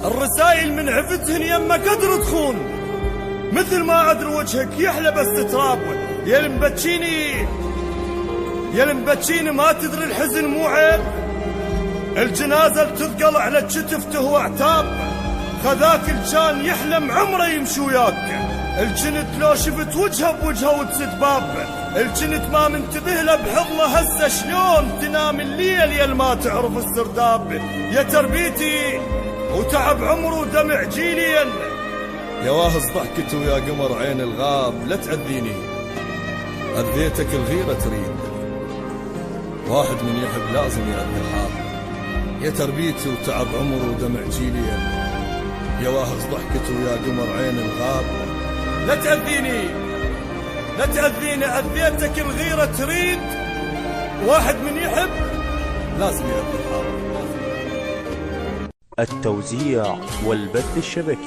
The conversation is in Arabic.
الرسايل من عفتهن يما قدر تخون، مثل ما عدر وجهك يحلى بس تتراب. يا المبتشيني ما تدري الحزن مو عيب، الجنازة تثقل على كتفته وعتاب. خذاك الجان يحلم عمره يمشي وياك، الجنت لو شفت وجهه بوجهه وتسد باب. الجنت ما منتبه له بحضنه هسه شلون تنام الليل يا ما تعرف السرداب. يا تربيتي وتعب عمره ودمع جيلي، يا واهز ضحكته ويا قمر عين الغاب. لا تأذيني أذيتك الغيرة تريد، واحد من يحب لازم يأذي الحال. يا تربيتي وتعب عمره ودمع جيلي، يا واهز ضحكته ويا قمر عين الغاب. لا تأذيني أذيتك الغيرة تريد، واحد من يحب لازم يأذي الحال. التوزيع والبث الشبكي.